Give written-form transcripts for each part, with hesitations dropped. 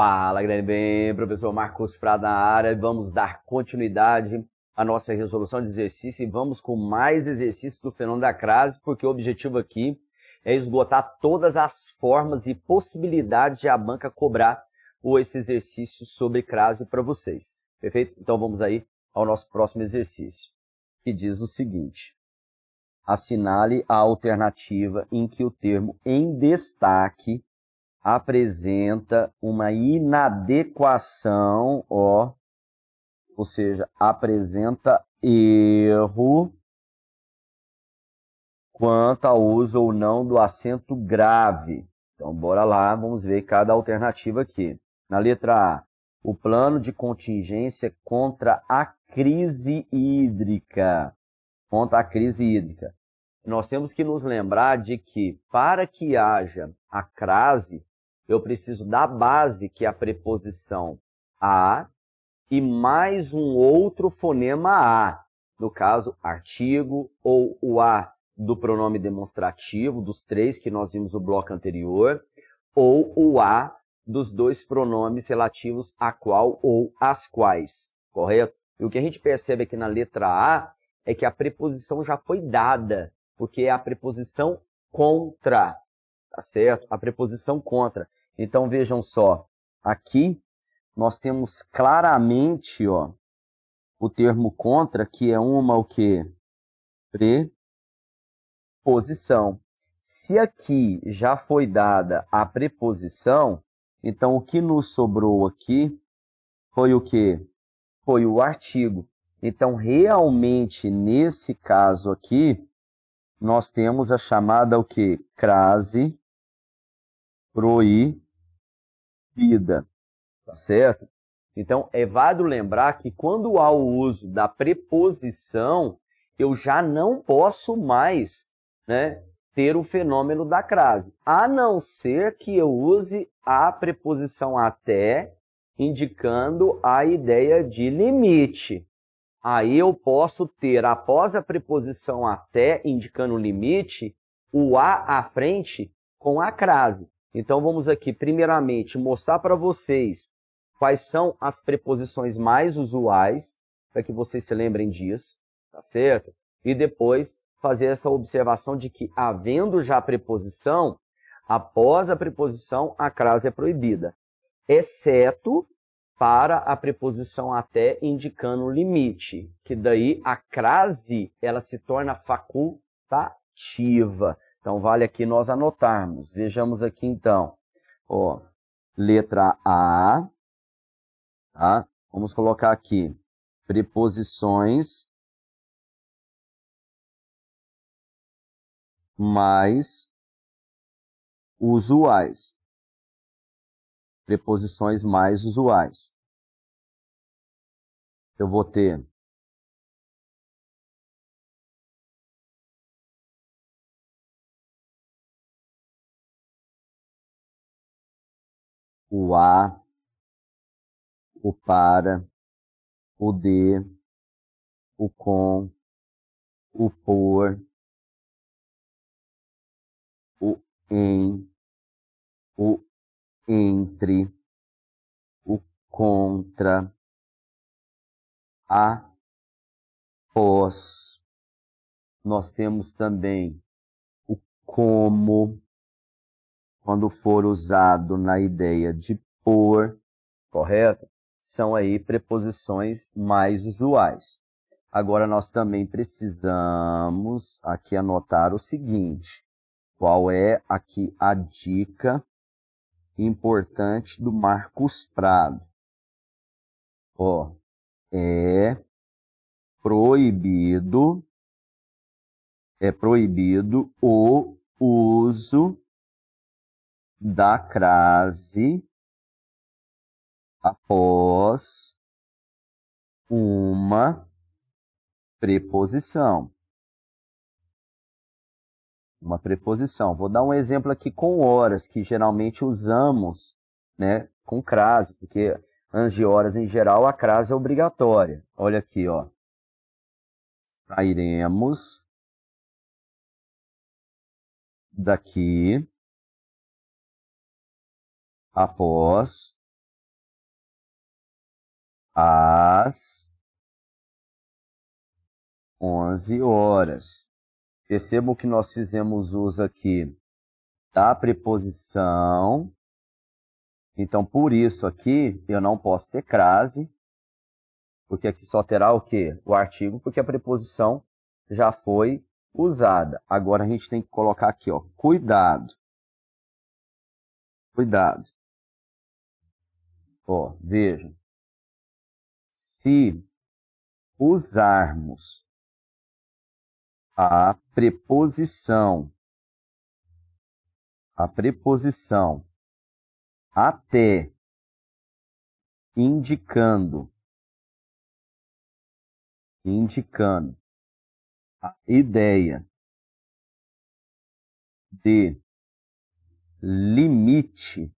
Fala, grande bem, professor Marcos Prado na área. Vamos dar continuidade à nossa resolução de exercício e vamos com mais exercícios do fenômeno da crase, porque o objetivo aqui é esgotar todas as formas e possibilidades de a banca cobrar esse exercício sobre crase para vocês. Perfeito? Então vamos aí ao nosso próximo exercício, que diz o seguinte: assinale a alternativa em que o termo em destaque apresenta uma inadequação, ou seja, apresenta erro quanto ao uso ou não do acento grave. Então, bora lá, vamos ver cada alternativa aqui. Na letra A, o plano de contingência contra a crise hídrica. Contra a crise hídrica. Nós temos que nos lembrar de que, para que haja a crase, eu preciso da base, que é a preposição a, e mais um outro fonema a. No caso, artigo, ou o a do pronome demonstrativo, dos três que nós vimos no bloco anterior, ou o a dos dois pronomes relativos a qual ou as quais, correto? E o que a gente percebe aqui na letra A é que a preposição já foi dada, porque é a preposição contra, tá certo? A preposição contra. Então, vejam só, aqui nós temos claramente, ó, o termo contra, que é uma o quê? Preposição. Se aqui já foi dada a preposição, então o que nos sobrou aqui foi o quê? Foi o artigo. Então, realmente, nesse caso aqui, nós temos a chamada o quê? Crase proibida, tá certo? Então, é válido lembrar que quando há o uso da preposição, eu já não posso mais, né, ter o fenômeno da crase, a não ser que eu use a preposição até, indicando a ideia de limite. Aí eu posso ter, após a preposição até, indicando o limite, o a à frente com a crase. Então, vamos aqui, primeiramente, mostrar para vocês quais são as preposições mais usuais, para que vocês se lembrem disso, tá certo? E depois fazer essa observação de que, havendo já a preposição, após a preposição, a crase é proibida, exceto para a preposição até indicando o limite, que daí a crase ela se torna facultativa. Então, vale aqui nós anotarmos. Vejamos aqui, então. Ó, letra A. Tá? Vamos colocar aqui preposições mais usuais. Preposições mais usuais. Eu vou ter o a, o para, o de, o com, o por, o em, o entre, o contra, a, pós. Nós temos também o como, quando for usado na ideia de por, correto? São aí preposições mais usuais. Agora, nós também precisamos aqui anotar o seguinte: qual é aqui a dica importante do Marcos Prado? Ó, é proibido o uso da crase após uma preposição. Uma preposição. Vou dar um exemplo aqui com horas, que geralmente usamos, né, com crase, porque antes de horas, em geral, a crase é obrigatória. Olha aqui, ó. Sairemos daqui após às 11 horas. Percebam que nós fizemos uso aqui da preposição. Então, por isso aqui, eu não posso ter crase, porque aqui só terá o quê? O artigo, porque a preposição já foi usada. Agora, a gente tem que colocar aqui, ó, cuidado. Cuidado. Ó, vejam. Se usarmos a preposição até, indicando a ideia de limite,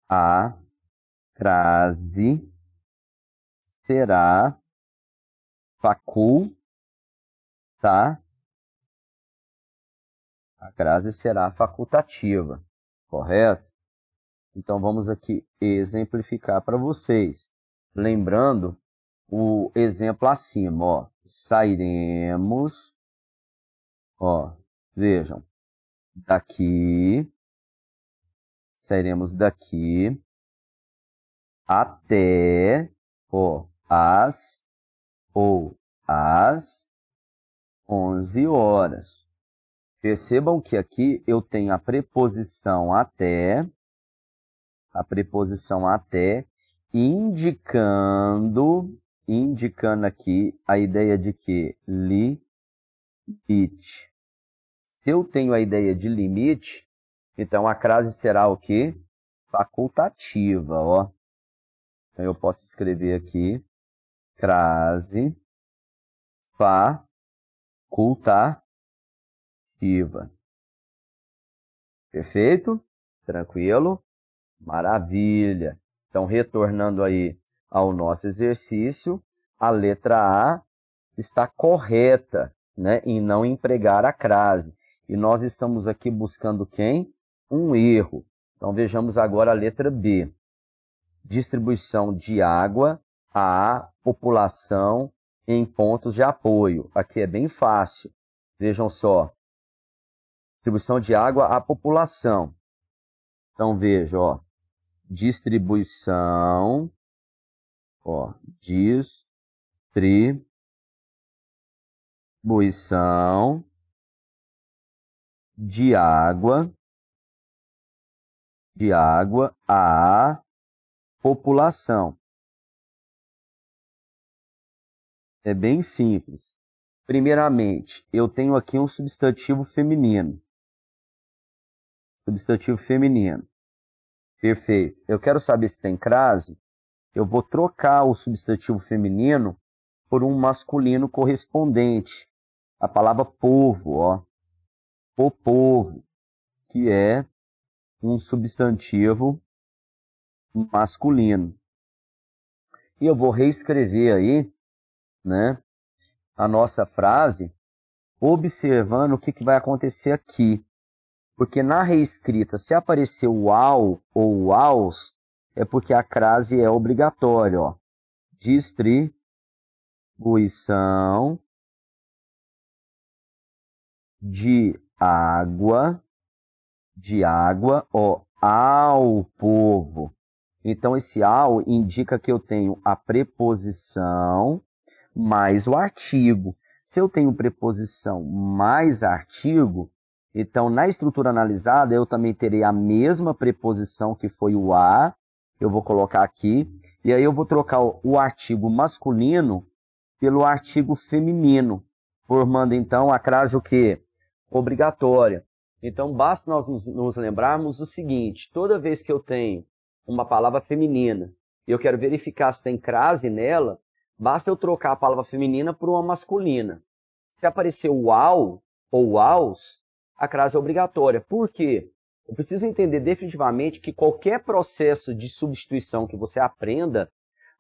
a crase será facultativa, correto? Então, vamos aqui exemplificar para vocês. Lembrando o exemplo acima, ó. Sairemos, ó, vejam, sairemos daqui até, ó, às 11 horas. Percebam que aqui eu tenho a preposição até, indicando aqui a ideia de que limite. Se eu tenho a ideia de limite, então a crase será o quê? Facultativa, ó. Então eu posso escrever aqui crase facultativa. Perfeito? Tranquilo? Maravilha. Então, retornando aí ao nosso exercício, a letra A está correta, né, em não empregar a crase. E nós estamos aqui buscando quem? Um erro. Então, vejamos agora a letra B. Distribuição de água à população em pontos de apoio. Aqui é bem fácil. Vejam só. Distribuição de água à população. Então, veja, ó. Distribuição, ó, distribuição de água à população. É bem simples. Primeiramente, eu tenho aqui um substantivo feminino. Perfeito. Eu quero saber se tem crase. Eu vou trocar o substantivo feminino por um masculino correspondente. A palavra povo, ó. O povo, que é um substantivo masculino. E eu vou reescrever aí, né, a nossa frase, observando o que vai acontecer aqui. Porque na reescrita, se aparecer o ao ou o aos, é porque a crase é obrigatória, ó. Distribuição de água, ó, ao povo. Então, esse ao indica que eu tenho a preposição mais o artigo. Se eu tenho preposição mais artigo, então, na estrutura analisada, eu também terei a mesma preposição que foi o a, eu vou colocar aqui, e aí eu vou trocar o artigo masculino pelo artigo feminino, formando, então, a crase o quê? Obrigatória. Então, basta nós nos lembrarmos do seguinte, toda vez que eu tenho uma palavra feminina e eu quero verificar se tem crase nela, basta eu trocar a palavra feminina por uma masculina. Se aparecer o ao ou o aos, a crase é obrigatória. Por quê? Eu preciso entender definitivamente que qualquer processo de substituição que você aprenda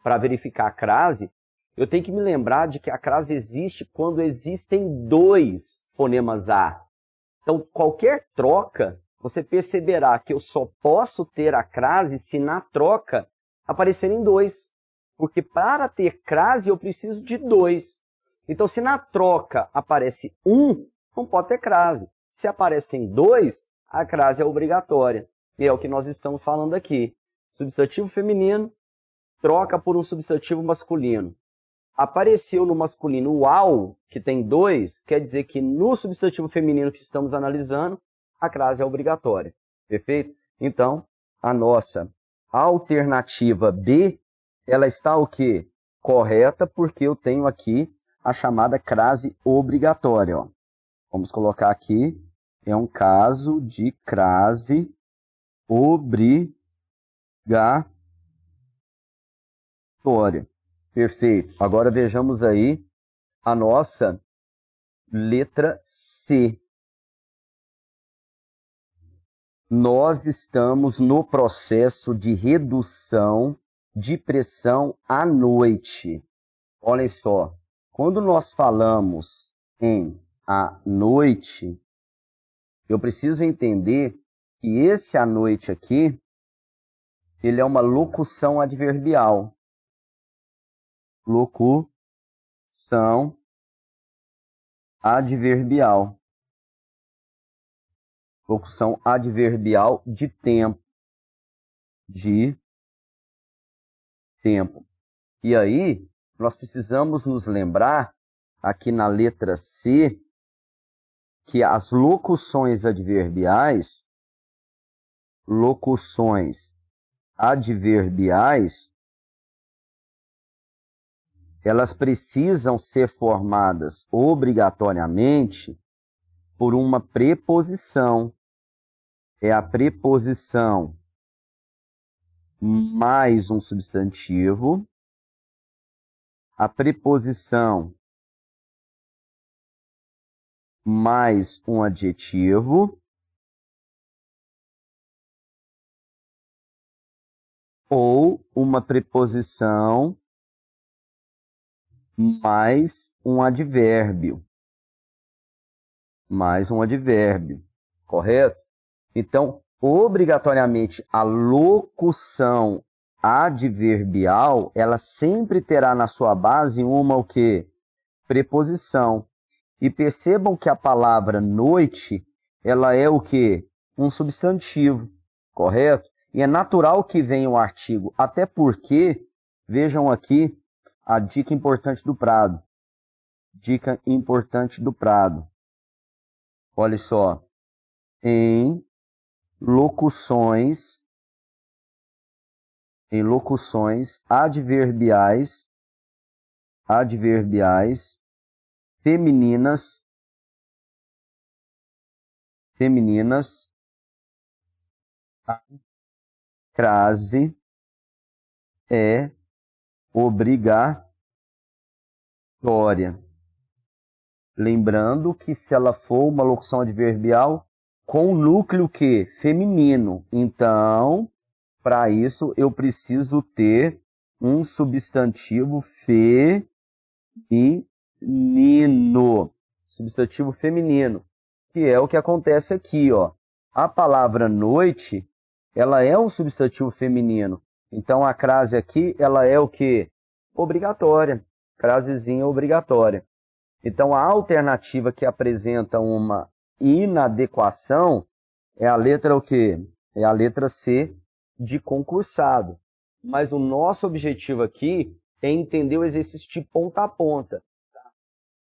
para verificar a crase, eu tenho que me lembrar de que a crase existe quando existem dois fonemas A. Então, qualquer troca você perceberá que eu só posso ter a crase se na troca aparecerem 2. Porque para ter crase eu preciso de 2. Então, se na troca aparece 1, não pode ter crase. Se aparecem 2, a crase é obrigatória. E é o que nós estamos falando aqui. Substantivo feminino troca por um substantivo masculino. Apareceu no masculino o ao, que tem 2, quer dizer que no substantivo feminino que estamos analisando, a crase é obrigatória. Perfeito? Então, a nossa alternativa B, ela está o quê? Correta, porque eu tenho aqui a chamada crase obrigatória. Ó. Vamos colocar aqui, é um caso de crase obrigatória. Perfeito. Agora vejamos aí a nossa letra C. Nós estamos no processo de redução de pressão à noite. Olhem só, quando nós falamos em à noite, eu preciso entender que esse à noite aqui, ele é uma locução adverbial. Locução adverbial. Locução adverbial de tempo. De tempo. E aí, nós precisamos nos lembrar, aqui na letra C, que as locuções adverbiais, elas precisam ser formadas obrigatoriamente por uma preposição. É a preposição mais um substantivo, a preposição mais um adjetivo, ou uma preposição mais um advérbio. Mais um advérbio, correto? Então, obrigatoriamente, a locução adverbial, ela sempre terá na sua base uma o quê? Preposição. E percebam que a palavra noite, ela é o quê? Um substantivo, correto? E é natural que venha o artigo, até porque, vejam aqui, a dica importante do Prado. Dica importante do Prado. Olha só. Em locuções adverbiais femininas, a crase é obrigatória. Lembrando que se ela for uma locução adverbial com núcleo que? Feminino. Então, para isso, eu preciso ter um substantivo feminino. Substantivo feminino. Que é o que acontece aqui, ó. A palavra noite, ela é um substantivo feminino. Então, a crase aqui, ela é o quê? Obrigatória. Crasezinha obrigatória. Então, a alternativa que apresenta uma inadequação é a letra o quê? É a letra C de concursado. Mas o nosso objetivo aqui é entender o exercício de ponta a ponta. Tá?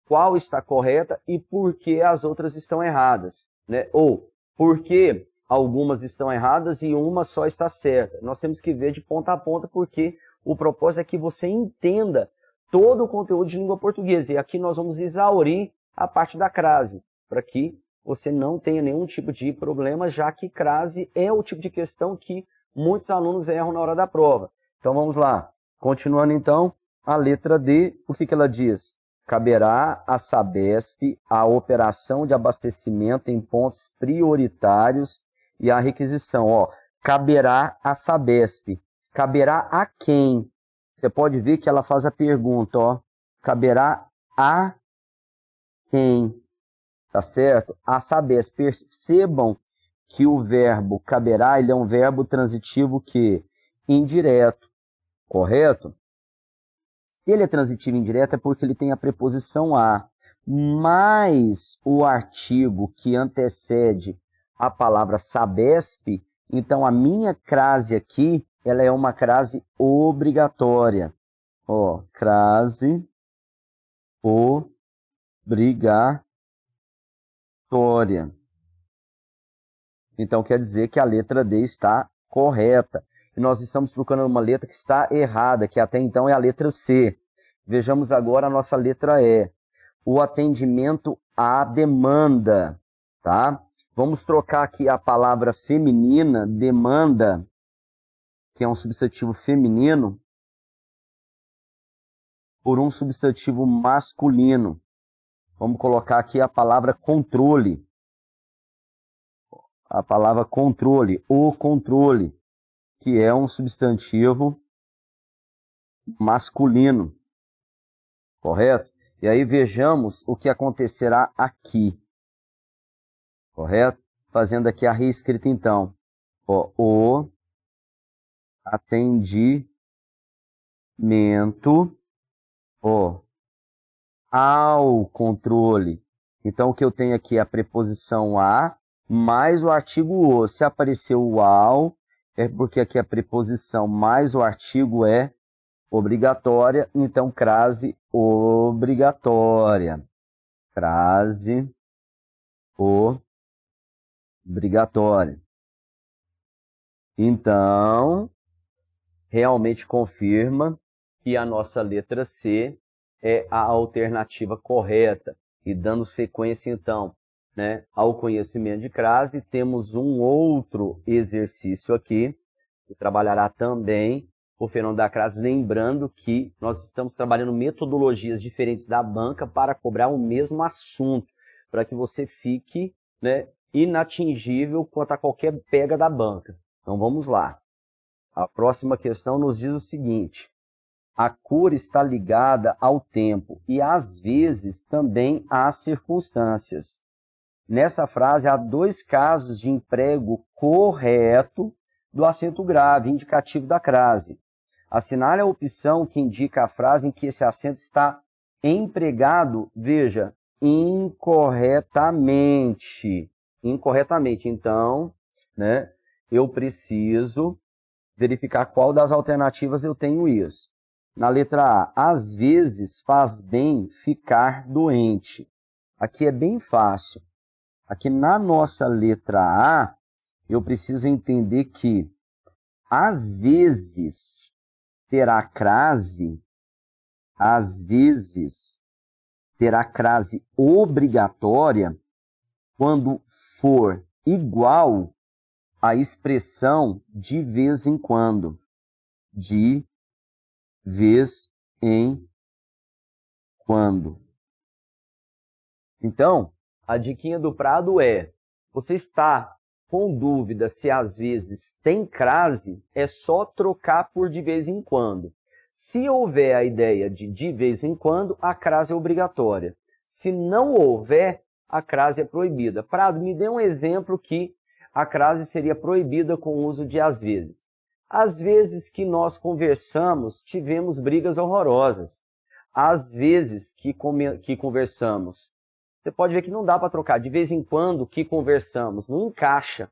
Qual está correta e por que as outras estão erradas. Né? Ou por que algumas estão erradas e uma só está certa. Nós temos que ver de ponta a ponta porque o propósito é que você entenda todo o conteúdo de língua portuguesa. E aqui nós vamos exaurir a parte da crase, para que você não tenha nenhum tipo de problema, já que crase é o tipo de questão que muitos alunos erram na hora da prova. Então vamos lá. Continuando então, a letra D, o que ela diz? Caberá à Sabesp a operação de abastecimento em pontos prioritários e a requisição. Ó, caberá à Sabesp. Caberá a quem? Você pode ver que ela faz a pergunta, ó, caberá a quem? Tá certo? A Sabesp. Percebam que o verbo caberá, ele é um verbo transitivo que indireto, correto? Se ele é transitivo indireto é porque ele tem a preposição a, mais o artigo que antecede a palavra sabesp. Então a minha crase aqui, ela é uma crase obrigatória. Ó, crase obrigatória. Então quer dizer que a letra D está correta. E nós estamos procurando uma letra que está errada, que até então é a letra C. Vejamos agora a nossa letra E. O atendimento à demanda, tá? Vamos trocar aqui a palavra feminina, demanda, que é um substantivo feminino, por um substantivo masculino. Vamos colocar aqui a palavra controle. A palavra controle, o controle, que é um substantivo masculino, correto? E aí vejamos o que acontecerá aqui, correto? Fazendo aqui a reescrita então. Ó, o atendimento, ó, ao controle. Então o que eu tenho aqui é a preposição a mais o artigo o. Se apareceu o ao, é porque aqui a preposição mais o artigo é obrigatória, então crase obrigatória. Crase obrigatória. Então, realmente confirma que a nossa letra C é a alternativa correta. E dando sequência, então, né, ao conhecimento de crase, temos um outro exercício aqui, que trabalhará também o fenômeno da crase, lembrando que nós estamos trabalhando metodologias diferentes da banca para cobrar o mesmo assunto, para que você fique, né, inatingível quanto a qualquer pega da banca. Então vamos lá. A próxima questão nos diz o seguinte: a cor está ligada ao tempo e às vezes também às circunstâncias. Nessa frase há dois casos de emprego correto do acento grave, indicativo da crase. Assinale a opção que indica a frase em que esse acento está empregado, veja, incorretamente. Incorretamente. Então, né, eu preciso verificar qual das alternativas eu tenho isso. Na letra A, às vezes faz bem ficar doente. Aqui é bem fácil. Aqui na nossa letra A, eu preciso entender que às vezes terá crase, às vezes terá crase obrigatória quando for igual à expressão de vez em quando. De vez em quando. Então, a diquinha do Prado é: você está com dúvida se às vezes tem crase, é só trocar por de vez em quando. Se houver a ideia de vez em quando, a crase é obrigatória. Se não houver, a crase é proibida. Prado, me dê um exemplo que a crase seria proibida com o uso de às vezes. Às vezes que nós conversamos, tivemos brigas horrorosas. Às vezes que conversamos, você pode ver que não dá para trocar. De vez em quando que conversamos, não encaixa.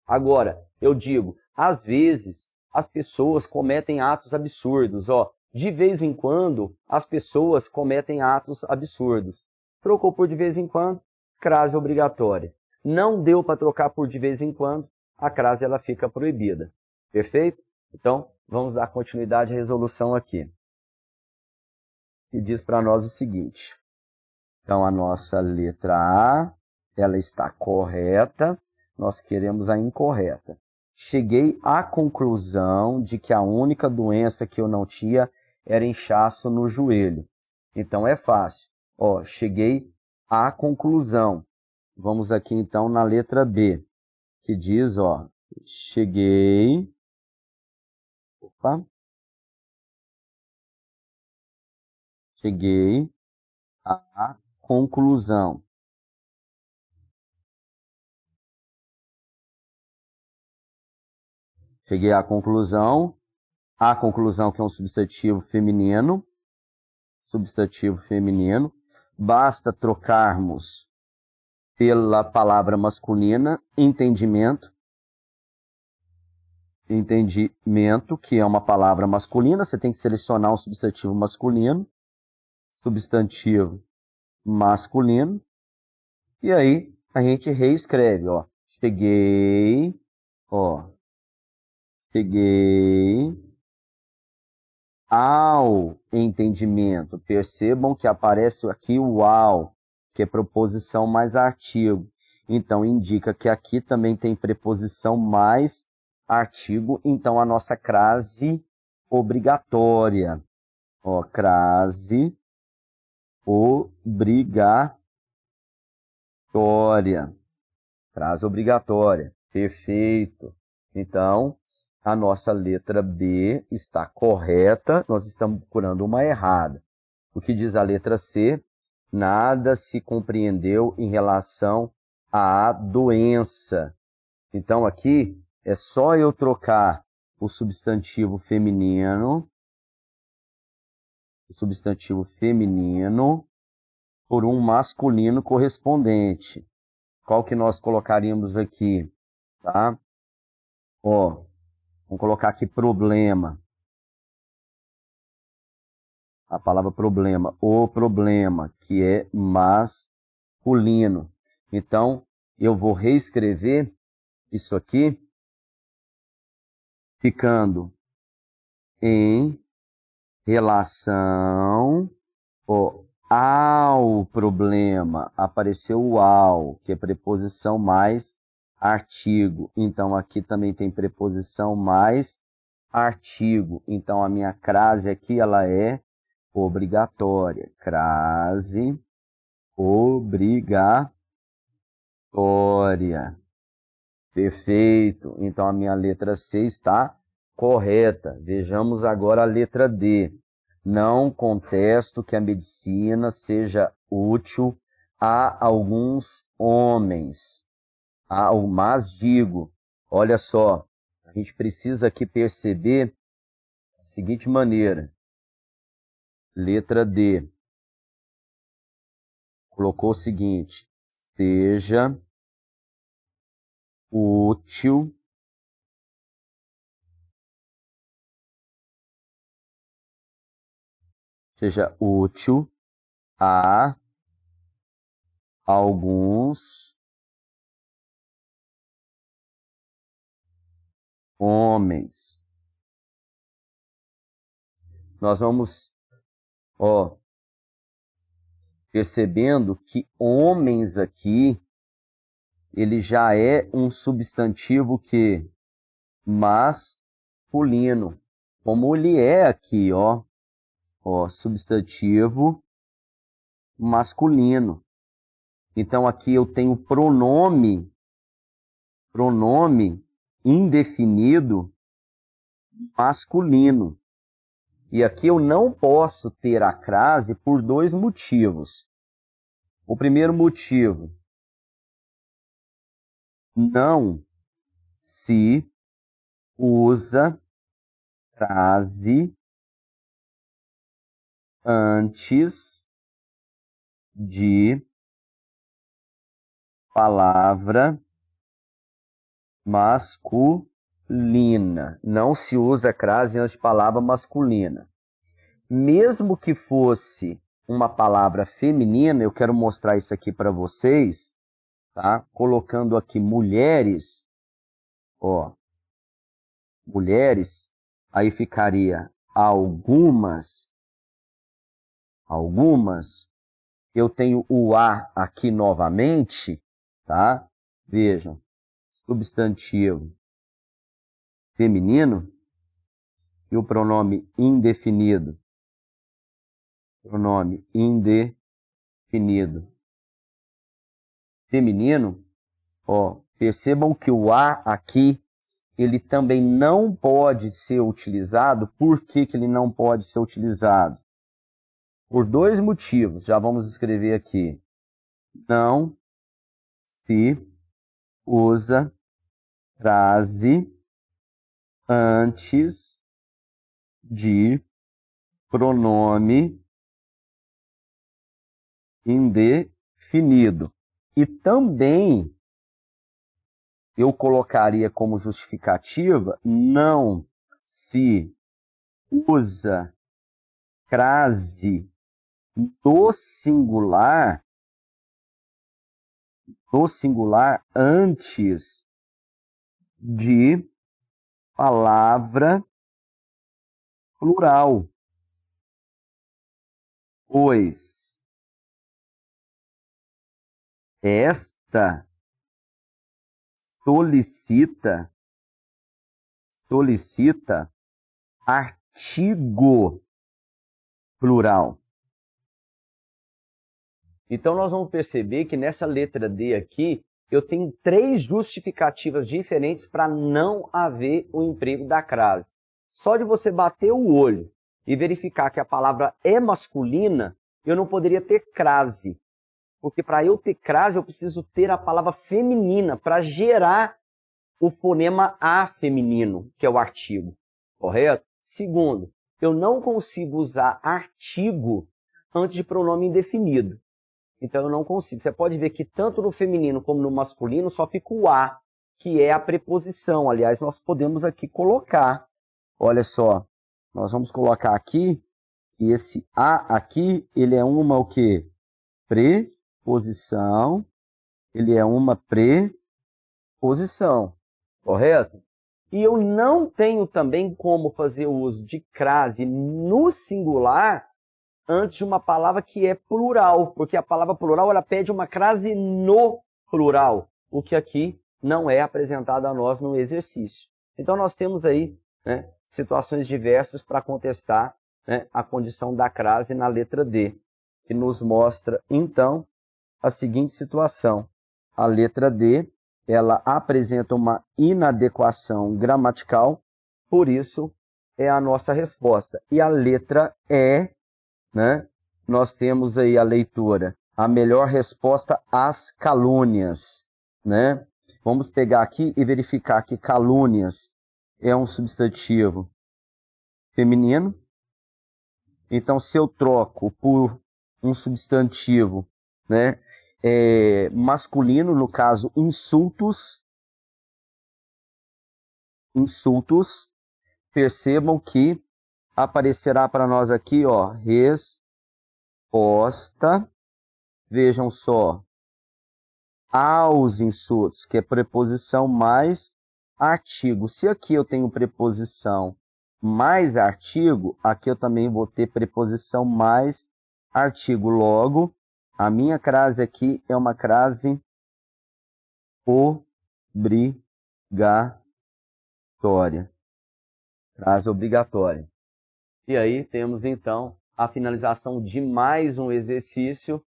Agora, eu digo, às vezes as pessoas cometem atos absurdos. Ó, de vez em quando as pessoas cometem atos absurdos. Trocou por de vez em quando, crase obrigatória. Não deu para trocar por de vez em quando, a crase ela fica proibida. Perfeito? Então, vamos dar continuidade à resolução aqui. Que diz para nós o seguinte. Então, a nossa letra A, ela está correta, nós queremos a incorreta. Cheguei à conclusão de que a única doença que eu não tinha era inchaço no joelho. Então, é fácil. Ó, cheguei à conclusão. Vamos aqui, então, na letra B, que diz, ó, cheguei... Opa! Cheguei à conclusão. Cheguei à conclusão. A conclusão que é um substantivo feminino. Substantivo feminino. Basta trocarmos pela palavra masculina, entendimento. Entendimento, que é uma palavra masculina. Você tem que selecionar um substantivo masculino. Substantivo masculino. E aí, a gente reescreve, ó. Cheguei ao entendimento. Percebam que aparece aqui o ao, que é preposição mais artigo. Então, indica que aqui também tem preposição mais artigo. Então, a nossa crase obrigatória. Ó, crase obrigatória. Crase obrigatória. Perfeito. Então, a nossa letra B está correta. Nós estamos procurando uma errada. O que diz a letra C? Nada se compreendeu em relação à doença. Então, aqui é só eu trocar o substantivo feminino por um masculino correspondente. Qual que nós colocaríamos aqui? Tá? Ó, vamos colocar aqui problema. A palavra problema. O problema, que é masculino. Então, eu vou reescrever isso aqui, ficando em relação ao problema. Apareceu o ao, que é preposição mais artigo. Então, aqui também tem preposição mais artigo. Então, a minha crase aqui, ela é obrigatória. Crase obrigatória. Perfeito. Então, a minha letra C está correta. Vejamos agora a letra D. Não contesto que a medicina seja útil a alguns homens. Mas digo, olha só, a gente precisa aqui perceber da seguinte maneira. Letra D. Colocou o seguinte, seja útil a alguns homens. Nós vamos, percebendo que homens aqui, ele já é um substantivo que masculino, como ele é aqui, substantivo masculino. Então, aqui eu tenho pronome indefinido masculino. E aqui eu não posso ter a crase por dois motivos. O primeiro motivo, não se usa crase antes de palavra masculina. Não se usa crase antes de palavra masculina. Mesmo que fosse uma palavra feminina, eu quero mostrar isso aqui para vocês, tá? Colocando aqui mulheres, mulheres, aí ficaria algumas. Eu tenho o a aqui novamente, tá? Vejam, substantivo feminino e o pronome indefinido. Pronome indefinido feminino, percebam que o a aqui, ele também não pode ser utilizado. Por que que ele não pode ser utilizado? Por dois motivos, já vamos escrever aqui. Não se usa crase antes de pronome indefinido. E também eu colocaria como justificativa, não se usa crase do singular antes de palavra plural, pois esta solicita artigo plural. Então, nós vamos perceber que nessa letra D aqui, eu tenho 3 justificativas diferentes para não haver o emprego da crase. Só de você bater o olho e verificar que a palavra é masculina, eu não poderia ter crase. Porque para eu ter crase, eu preciso ter a palavra feminina para gerar o fonema A feminino, que é o artigo. Correto? Segundo, eu não consigo usar artigo antes de pronome indefinido. Então, eu não consigo. Você pode ver que tanto no feminino como no masculino só fica o A, que é a preposição. Aliás, nós podemos aqui colocar. Olha só, nós vamos colocar aqui, e esse A aqui, ele é uma o quê? Preposição. Ele é uma preposição. Correto? E eu não tenho também como fazer o uso de crase no singular antes de uma palavra que é plural, porque a palavra plural ela pede uma crase no plural, o que aqui não é apresentado a nós no exercício. Então nós temos aí, né, situações diversas para contestar, né, a condição da crase na letra D, que nos mostra então a seguinte situação. A letra D ela apresenta uma inadequação gramatical, por isso é a nossa resposta. E a letra E, né, nós temos aí a leitura, a melhor resposta às calúnias. Né? Vamos pegar aqui e verificar que calúnias é um substantivo feminino. Então, se eu troco por um substantivo, né, masculino, no caso, insultos, percebam que aparecerá para nós aqui, ó, resposta, vejam só, aos insultos, que é preposição mais artigo. Se aqui eu tenho preposição mais artigo, aqui eu também vou ter preposição mais artigo. Logo, a minha crase aqui é uma crase obrigatória. Crase obrigatória. E aí temos então a finalização de mais um exercício.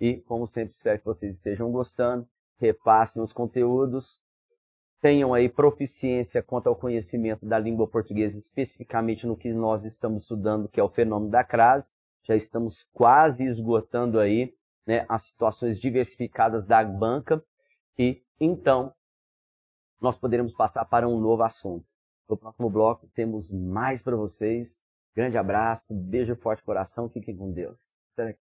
E, como sempre, espero que vocês estejam gostando. Repassem os conteúdos. Tenham aí proficiência quanto ao conhecimento da língua portuguesa, especificamente no que nós estamos estudando, que é o fenômeno da crase. Já estamos quase esgotando aí, né, as situações diversificadas da banca. E, então, nós poderemos passar para um novo assunto. No próximo bloco, temos mais para vocês. Grande abraço, beijo forte no coração, fiquem com Deus. Até daqui.